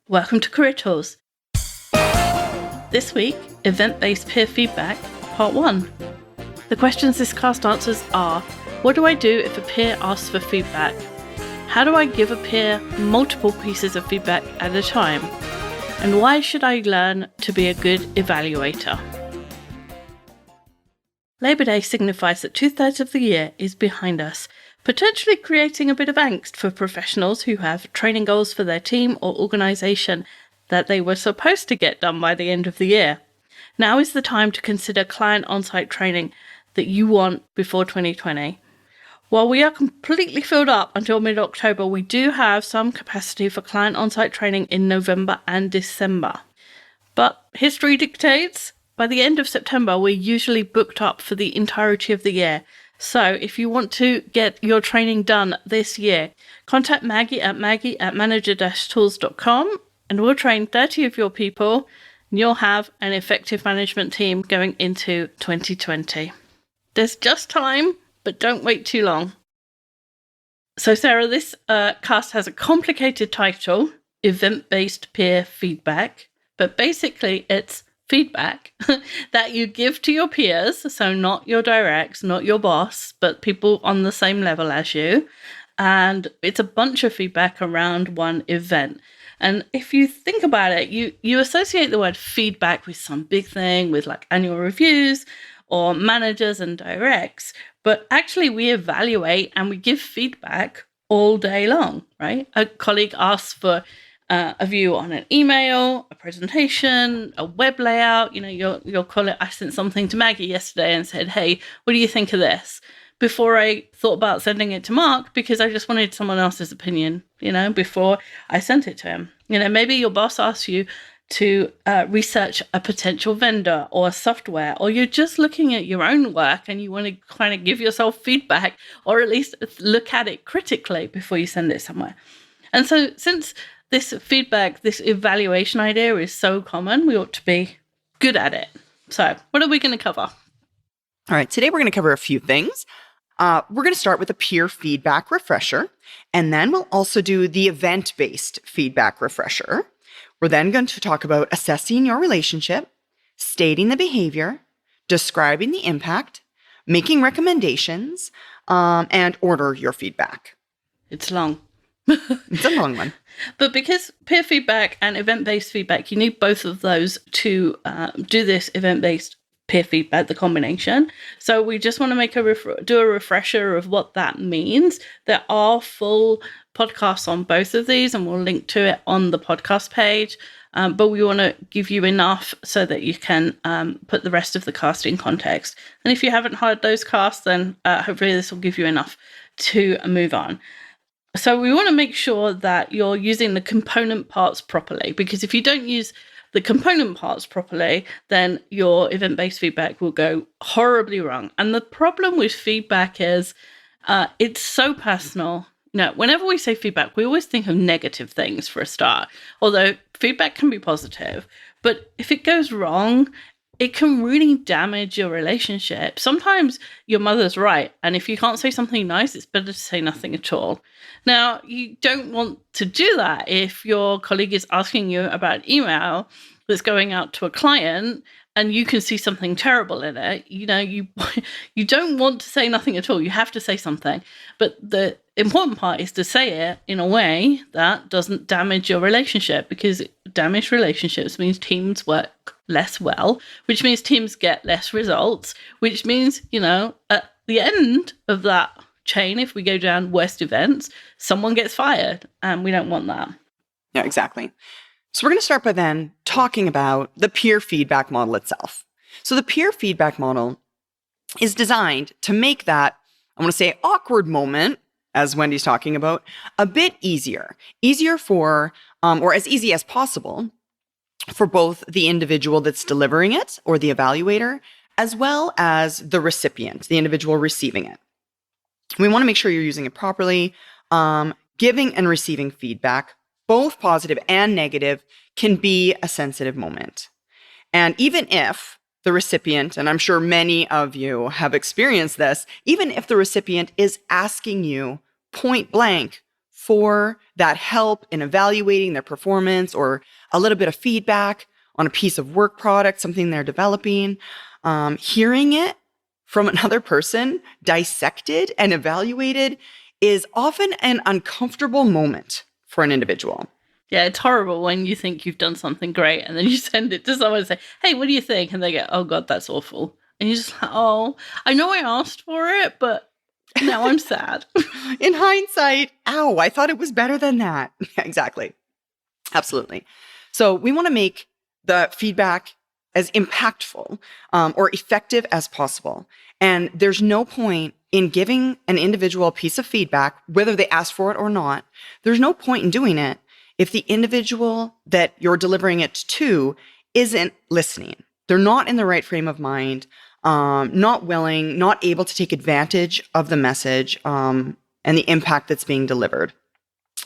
Welcome to Career Tools. This week, event-based peer feedback, part 1. The questions this cast answers are: what do I do if a peer asks for feedback? How do I give a peer multiple pieces of feedback at a time? And why should I learn to be a good evaluator? Labor Day signifies that 2/3 of the year is behind us, potentially creating a bit of angst for professionals who have training goals for their team or organisation that they were supposed to get done by the end of the year. Now is the time to consider client on-site training that you want before 2020. While we are completely filled up until mid-October, we do have some capacity for client on-site training in November and December. But history dictates, by the end of September, we're usually booked up for the entirety of the year. So if you want to get your training done this year, contact Maggie at manager-tools.com and we'll train 30 of your people and you'll have an effective management team going into 2020. There's just time, but don't wait too long. So Sarah, this cast has a complicated title, Event-Based Peer Feedback, but basically it's feedback that you give to your peers, so not your directs, not your boss, but people on the same level as you. And it's a bunch of feedback around one event. And if you think about it, you associate the word feedback with some big thing, with like annual reviews or managers and directs, but actually we evaluate and we give feedback all day long, right? A colleague asks for a view on an email, a presentation, a web layout. You know, your colleague, I sent something to Maggie yesterday and said, hey, what do you think of this? Before I thought about sending it to Mark, because I just wanted someone else's opinion, you know, before I sent it to him. You know, maybe your boss asks you to research a potential vendor or software, or you're just looking at your own work and you want to kind of give yourself feedback, or at least look at it critically before you send it somewhere. And so since this feedback, this evaluation idea is so common, we ought to be good at it. So what are we going to cover? All right, today we're going to cover a few things. We're going to start with a peer feedback refresher, and then we'll also do the event-based feedback refresher. We're then going to talk about assessing your relationship, stating the behavior, describing the impact, making recommendations, and order your feedback. It's long. It's a long one. But because peer feedback and event-based feedback, you need both of those to do this event-based peer feedback, the combination. So we just want to make do a refresher of what that means. There are full podcasts on both of these, and we'll link to it on the podcast page. But we want to give you enough so that you can put the rest of the cast in context. And if you haven't heard those casts, then hopefully this will give you enough to move on. So we want to make sure that you're using the component parts properly, because if you don't use the component parts properly, then your event-based feedback will go horribly wrong. And the problem with feedback is it's so personal. Now, whenever we say feedback, we always think of negative things for a start, although feedback can be positive. But if it goes wrong, it can really damage your relationship. Sometimes your mother's right. And if you can't say something nice, it's better to say nothing at all. Now, you don't want to do that if your colleague is asking you about an email that's going out to a client and you can see something terrible in it. You know, you don't want to say nothing at all. You have to say something. But the important part is to say it in a way that doesn't damage your relationship, because damaged relationships means teams work less well, which means teams get less results, which means, you know, at the end of that chain, if we go down worst events, someone gets fired, and we don't want that. Yeah, exactly. So we're going to start by then talking about the peer feedback model itself. So the peer feedback model is designed to make that, I want to say, awkward moment, as Wendy's talking about, a bit easier for, or as easy as possible for both the individual that's delivering it, or the evaluator, as well as the recipient, the individual receiving it. We want to make sure you're using it properly. Giving and receiving feedback, both positive and negative, can be a sensitive moment. And even if the recipient, and I'm sure many of you have experienced this, even if the recipient is asking you point blank for that help in evaluating their performance or a little bit of feedback on a piece of work product, something they're developing, hearing it from another person dissected and evaluated is often an uncomfortable moment for an individual. Yeah, it's horrible when you think you've done something great and then you send it to someone and say, hey, what do you think? And they go, oh God, that's awful. And you're just like, oh, I know I asked for it, but now I'm sad. In hindsight, ow, I thought it was better than that. Exactly. Absolutely. So we want to make the feedback as impactful or effective as possible. And there's no point in giving an individual a piece of feedback, whether they ask for it or not. There's no point in doing it if the individual that you're delivering it to isn't listening. They're not in the right frame of mind, not willing, not able to take advantage of the message and the impact that's being delivered.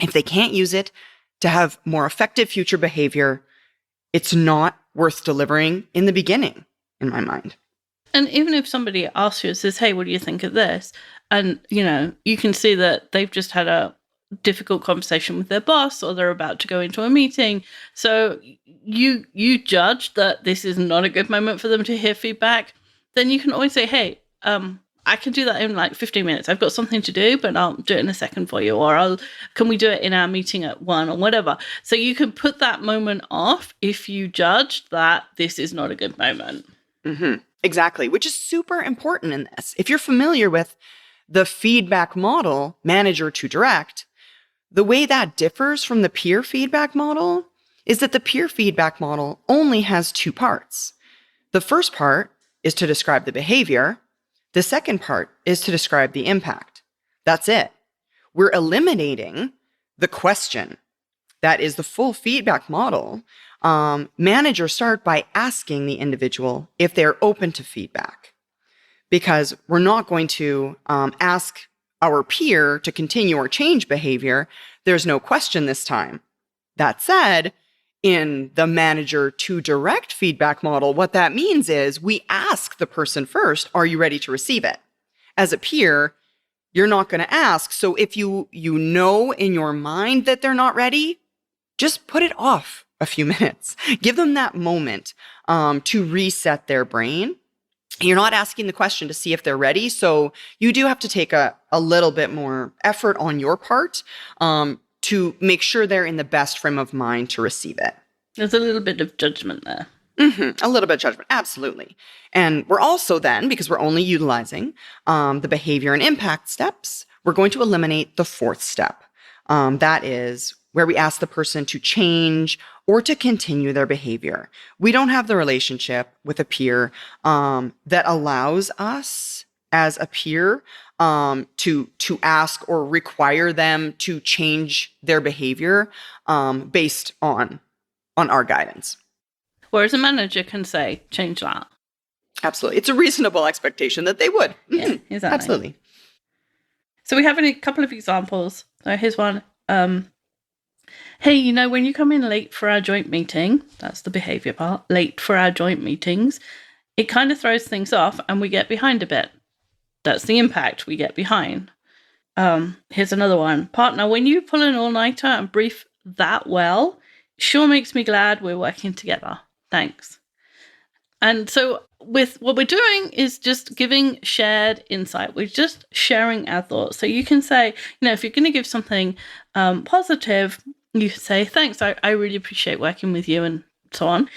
If they can't use it to have more effective future behavior, it's not worth delivering in the beginning, in my mind. And even if somebody asks you and says, hey, what do you think of this? And, you can see that they've just had a difficult conversation with their boss or they're about to go into a meeting. So you judge that this is not a good moment for them to hear feedback. Then you can always say, hey, I can do that in like 15 minutes. I've got something to do, but I'll do it in a second for you. Or can we do it in our meeting at 1 or whatever? So you can put that moment off if you judge that this is not a good moment. Mm-hmm. Exactly, which is super important in this. If you're familiar with the feedback model, manager to direct, the way that differs from the peer feedback model is that the peer feedback model only has 2 parts. The first part is to describe the behavior. The second part is to describe the impact. That's it. We're eliminating the question. That is the full feedback model. Managers start by asking the individual if they're open to feedback, because we're not going to ask our peer to continue or change behavior. There's no question this time. That said, in the manager to direct feedback model, what that means is we ask the person first, are you ready to receive it? As a peer, you're not going to ask. So if you know in your mind that they're not ready, just put it off a few minutes. Give them that moment to reset their brain. You're not asking the question to see if they're ready. So you do have to take a little bit more effort on your part to make sure they're in the best frame of mind to receive it. There's a little bit of judgment there. Mm-hmm. A little bit of judgment, absolutely. And we're also then, because we're only utilizing the behavior and impact steps, we're going to eliminate the 4th step. That is where we ask the person to change or to continue their behavior. We don't have the relationship with a peer that allows us as a peer to ask or require them to change their behavior based on our guidance. Whereas a manager can say, change that. Absolutely. It's a reasonable expectation that they would. Yeah, exactly. Absolutely. So we have a couple of examples. So here's one. Hey, when you come in late for our joint meeting, that's the behavior part, late for our joint meetings, it kind of throws things off and we get behind a bit. That's the impact, we get behind. Here's another one. Partner, when you pull an all-nighter and brief that well, sure makes me glad we're working together. Thanks. And so with what we're doing is just giving shared insight. We're just sharing our thoughts. So you can say, if you're going to give something positive, you say, thanks, I really appreciate working with you and so on.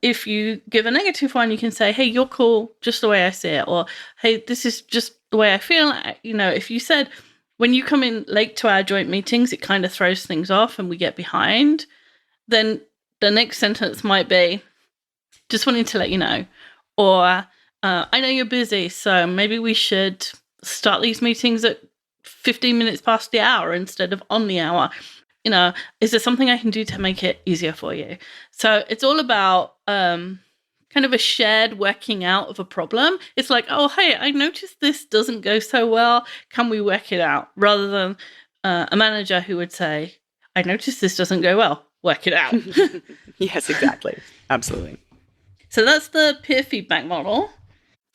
If you give a negative one, you can say, hey, you're cool just the way I see it. Or, hey, this is just the way I feel. If you said, when you come in late to our joint meetings, it kind of throws things off and we get behind, then the next sentence might be, just wanting to let you know. Or, I know you're busy, so maybe we should start these meetings at 15 minutes past the hour instead of on the hour. Is there something I can do to make it easier for you? So it's all about kind of a shared working out of a problem. It's like, oh, hey, I noticed this doesn't go so well. Can we work it out? Rather than a manager who would say, I noticed this doesn't go well. Work it out. Yes, exactly. Absolutely. So that's the peer feedback model.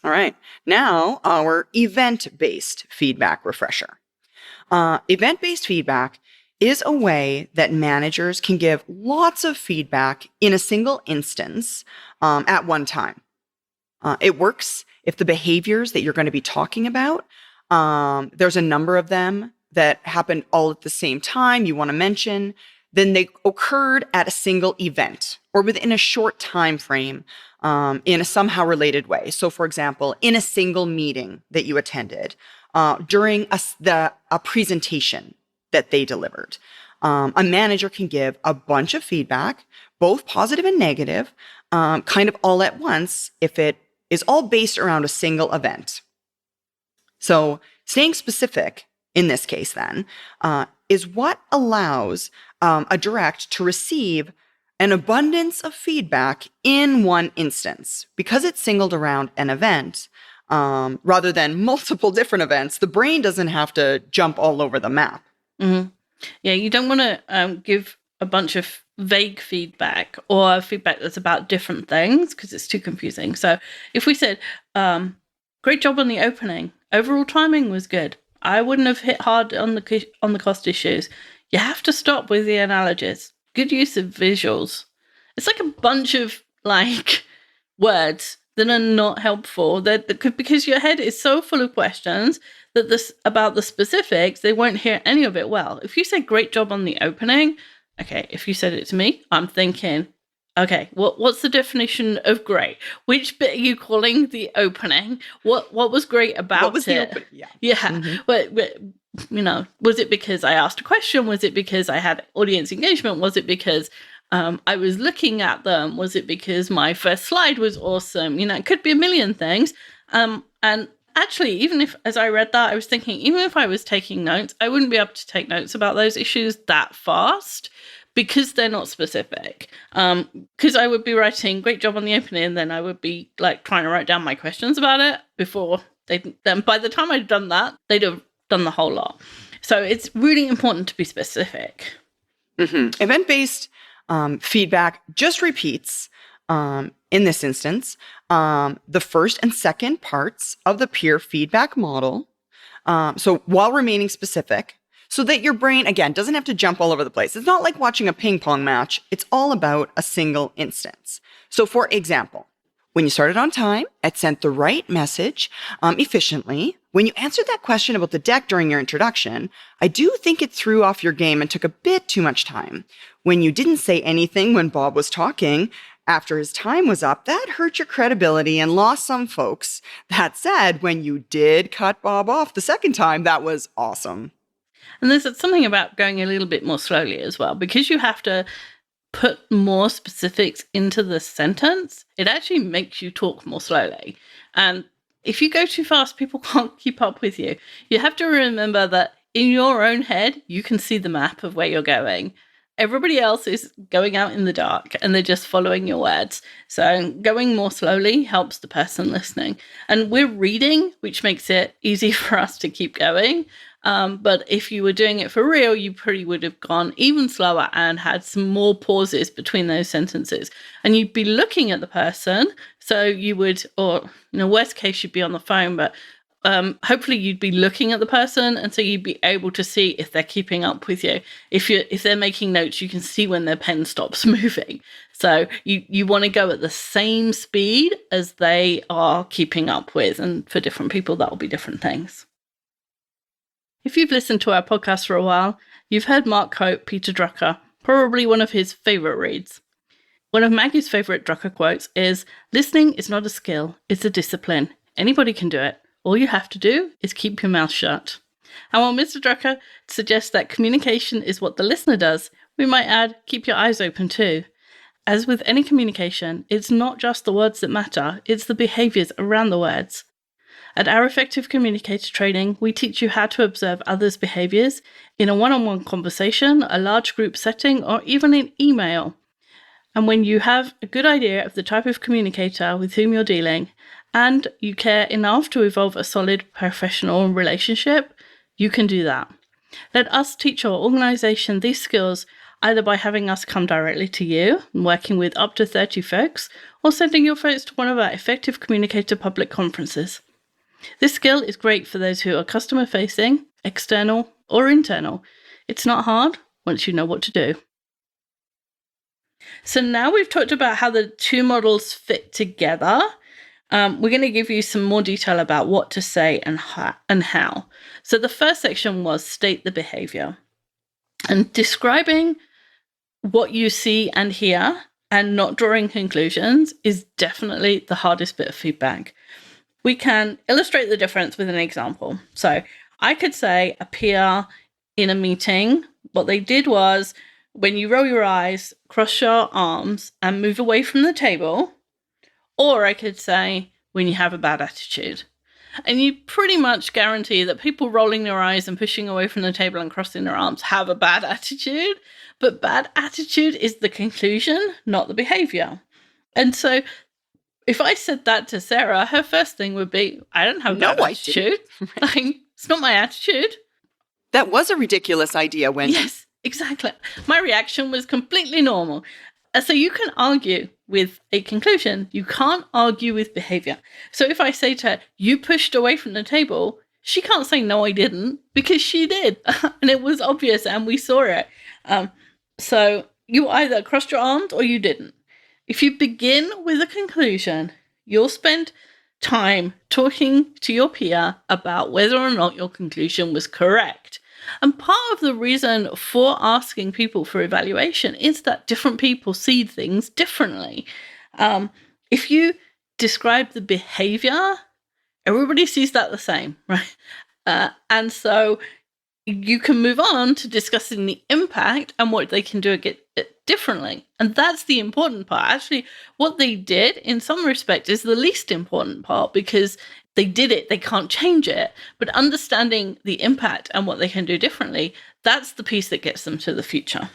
All right. Now, our event-based feedback refresher. Event-based feedback is a way that managers can give lots of feedback in a single instance at one time. It works if the behaviors that you're going to be talking about, there's a number of them that happened all at the same time you want to mention, then they occurred at a single event or within a short time frame in a somehow related way. So, for example, in a single meeting that you attended, during a presentation that they delivered. A manager can give a bunch of feedback, both positive and negative, kind of all at once if it is all based around a single event. So staying specific in this case then is what allows a direct to receive an abundance of feedback in one instance. Because it's singled around an event, rather than multiple different events, the brain doesn't have to jump all over the map. Mm-hmm. Yeah, you don't want to give a bunch of vague feedback or feedback that's about different things because it's too confusing. So if we said, great job on the opening, overall timing was good, I wouldn't have hit hard on the cost issues, you have to stop with the analogies. Good use of visuals. It's like a bunch of words that are not helpful because your head is so full of questions that about the specifics, they won't hear any of it well. If you say great job on the opening, okay, if you said it to me, I'm thinking, okay, what's the definition of great? Which bit are you calling the opening? What was great about what was it? The opening? Yeah. Mm-hmm. But was it because I asked a question? Was it because I had audience engagement? Was it because I was looking at them? Was it because my first slide was awesome? It could be a million things. And actually, even if, as I read that, I was thinking, even if I was taking notes, I wouldn't be able to take notes about those issues that fast because they're not specific. Because I would be writing great job on the opening, and then I would be trying to write down my questions about it before then by the time I'd done that, they'd have done the whole lot. So it's really important to be specific. Mm-hmm. Event-based feedback just repeats, in this instance, the first and second parts of the peer feedback model. So while remaining specific, so that your brain, again, doesn't have to jump all over the place. It's not like watching a ping pong match. It's all about a single instance. So for example, when you started on time, it sent the right message efficiently. When you answered that question about the deck during your introduction, I do think it threw off your game and took a bit too much time. When you didn't say anything when Bob was talking, after his time was up, that hurt your credibility and lost some folks. That said, when you did cut Bob off the second time, that was awesome. And there's something about going a little bit more slowly as well, because you have to put more specifics into the sentence. It actually makes you talk more slowly. And if you go too fast, people can't keep up with you. You have to remember that in your own head, you can see the map of where you're going. Everybody else is going out in the dark and they're just following your words. So going more slowly helps the person listening. And we're reading, which makes it easy for us to keep going. But if you were doing it for real, you probably would have gone even slower and had some more pauses between those sentences. And you'd be looking at the person. So you would, or worst case, you'd be on the phone, but hopefully you'd be looking at the person, and so you'd be able to see if they're keeping up with you. If they're making notes, you can see when their pen stops moving. So you want to go at the same speed as they are keeping up with, and for different people that will be different things. If you've listened to our podcast for a while, you've heard Mark quote Peter Drucker, probably one of his favourite reads. One of Maggie's favourite Drucker quotes is, "Listening is not a skill, it's a discipline. Anybody can do it. All you have to do is keep your mouth shut." And while Mr. Drucker suggests that communication is what the listener does, we might add, keep your eyes open too. As with any communication, it's not just the words that matter, it's the behaviours around the words. At our Effective Communicator training, we teach you how to observe others' behaviours in a one-on-one conversation, a large group setting, or even in email. And when you have a good idea of the type of communicator with whom you're dealing, and you care enough to evolve a solid professional relationship, you can do that. Let us teach your organisation these skills either by having us come directly to you, working with up to 30 folks, or sending your folks to one of our Effective Communicator public conferences. This skill is great for those who are customer-facing, external, or internal. It's not hard, once you know what to do. So now we've talked about how the two models fit together. We're going to give you some more detail about what to say and how. So the first section was state the behavior. And describing what you see and hear and not drawing conclusions is definitely the hardest bit of feedback. We can illustrate the difference with an example. So I could say a peer in a meeting, what they did was, when you roll your eyes, cross your arms, and move away from the table. Or I could say, when you have a bad attitude. And you pretty much guarantee that people rolling their eyes and pushing away from the table and crossing their arms have a bad attitude. But bad attitude is the conclusion, not the behavior. And so if I said that to Sarah, her first thing would be, I don't have a bad attitude. Like, it's not my attitude. That was a ridiculous idea, Wendy. Yes, exactly. My reaction was completely normal. So you can argue with a conclusion. You can't argue with behavior. So if I say to her, you pushed away from the table, she can't say, no, I didn't, because she did. And it was obvious and we saw it. So you either crossed your arms or you didn't. If you begin with a conclusion, you'll spend time talking to your peer about whether or not your conclusion was correct. And part of the reason for asking people for evaluation is that different people see things differently. If you describe the behavior, everybody sees that the same, right? And so you can move on to discussing the impact and what they can do it differently. And that's the important part. Actually, what they did in some respect is the least important part, because they did it, they can't change it. But understanding the impact and what they can do differently, that's the piece that gets them to the future.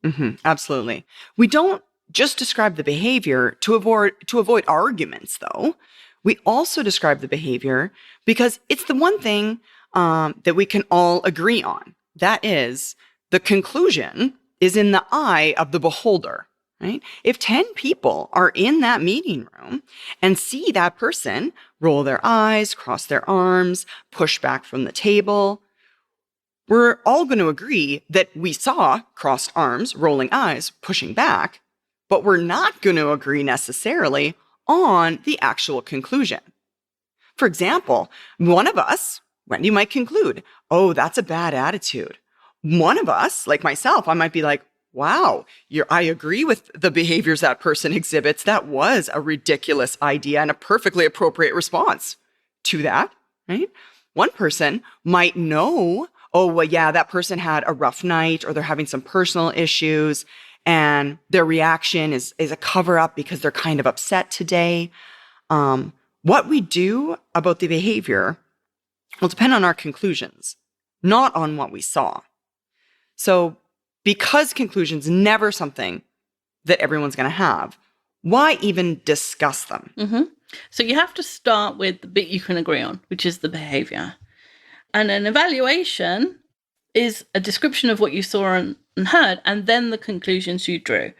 Mm-hmm, absolutely. We don't just describe the behavior to avoid arguments, though. We also describe the behavior because it's the one thing that we can all agree on. That is, the conclusion is in the eye of the beholder, right? If 10 people are in that meeting room and see that person roll their eyes, cross their arms, push back from the table, we're all going to agree that we saw crossed arms, rolling eyes, pushing back, but we're not going to agree necessarily on the actual conclusion. For example, one of us, Wendy, might conclude, oh, that's a bad attitude. One of us, like myself, I might be like, wow, I agree with the behaviors that person exhibits. That was a ridiculous idea and a perfectly appropriate response to that, right? One person might know, oh, well, yeah, that person had a rough night or they're having some personal issues and their reaction is a cover-up because they're kind of upset today. What we do about the behavior will depend on our conclusions, not on what we saw. So because conclusions never something that everyone's going to have, why even discuss them? Mm-hmm. So you have to start with the bit you can agree on, which is the behavior. And an evaluation is a description of what you saw and heard, and then the conclusions you drew.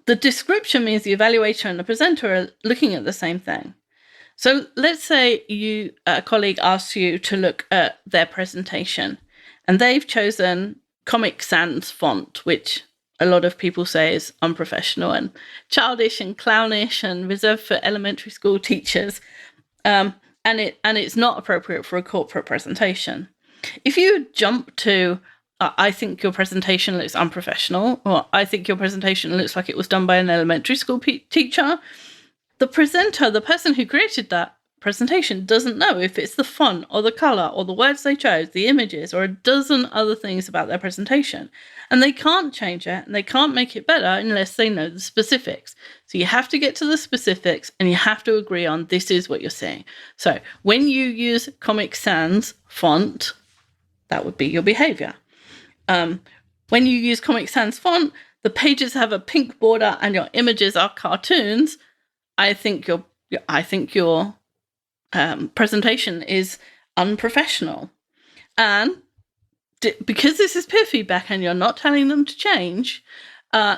The description means the evaluator and the presenter are looking at the same thing. So let's say a colleague asks you to look at their presentation, and they've chosen Comic Sans font, which a lot of people say is unprofessional and childish and clownish and reserved for elementary school teachers. And it's not appropriate for a corporate presentation. If you jump to, I think your presentation looks unprofessional, or I think your presentation looks like it was done by an elementary school teacher, the presenter, the person who created that presentation, doesn't know if it's the font or the color or the words they chose, the images, or a dozen other things about their presentation. And they can't change it and they can't make it better unless they know the specifics. So you have to get to the specifics and you have to agree on this is what you're seeing. So when you use Comic Sans font, that would be your behavior. When you use Comic Sans font, the pages have a pink border and your images are cartoons. I think your presentation is unprofessional. And because this is peer feedback and you're not telling them to change,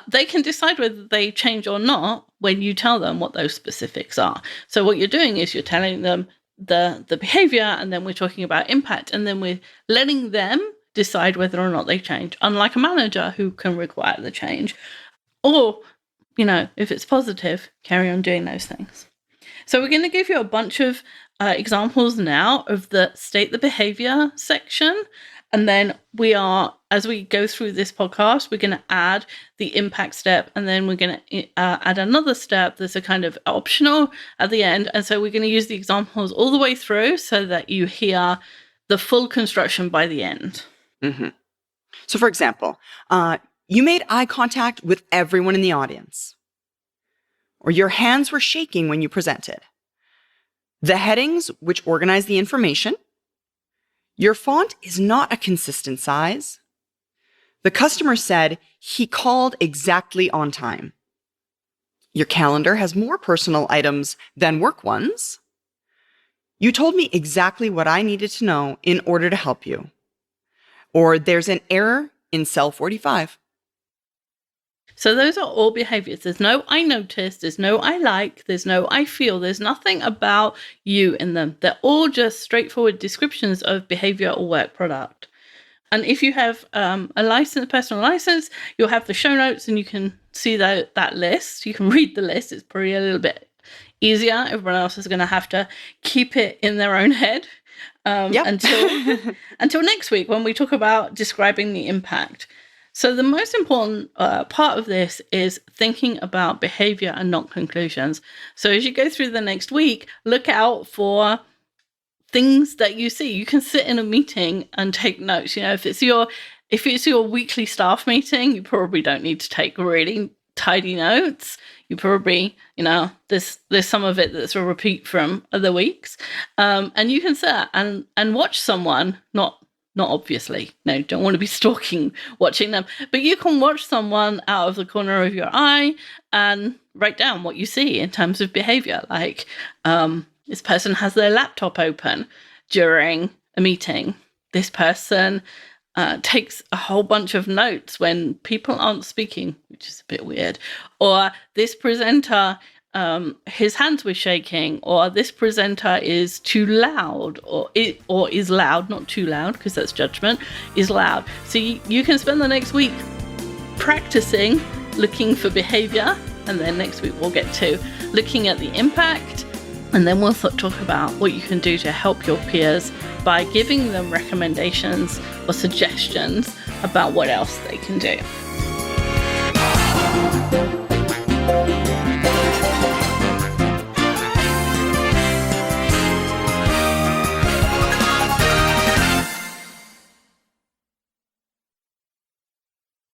they can decide whether they change or not when you tell them what those specifics are. So what you're doing is you're telling them the behavior, and then we're talking about impact, and then we're letting them decide whether or not they change, unlike a manager who can require the change. Or, if it's positive, carry on doing those things. So we're going to give you a bunch of examples now of the state the behavior section. And then as we go through this podcast, we're going to add the impact step. And then we're going to add another step that's a kind of optional at the end. And so we're going to use the examples all the way through so that you hear the full construction by the end. Mm-hmm. So for example, you made eye contact with everyone in the audience, or your hands were shaking when you presented. The headings, which organize the information. Your font is not a consistent size. The customer said he called exactly on time. Your calendar has more personal items than work ones. You told me exactly what I needed to know in order to help you. Or there's an error in cell 45. So those are all behaviors. There's no I noticed, there's no I like, there's no I feel, there's nothing about you in them. They're all just straightforward descriptions of behavior or work product. And if you have a personal license, you'll have the show notes and you can see that list. You can read the list. It's probably a little bit easier. Everyone else is going to have to keep it in their own head until next week when we talk about describing the impact. So the most important part of this is thinking about behavior and not conclusions. So as you go through the next week, look out for things that you see. You can sit in a meeting and take notes. If it's your weekly staff meeting, you probably don't need to take really tidy notes. You probably, there's some of it that's a repeat from other weeks. And you can sit and watch someone, not obviously, no, don't want to be watching them, but you can watch someone out of the corner of your eye and write down what you see in terms of behavior. Like, this person has their laptop open during a meeting. This person takes a whole bunch of notes when people aren't speaking, which is a bit weird. Or this presenter, his hands were shaking, or this presenter is too loud, or is loud, not too loud, because that's judgment, is loud. So you can spend the next week practicing looking for behavior, and then next week we'll get to looking at the impact, and then we'll talk about what you can do to help your peers by giving them recommendations or suggestions about what else they can do.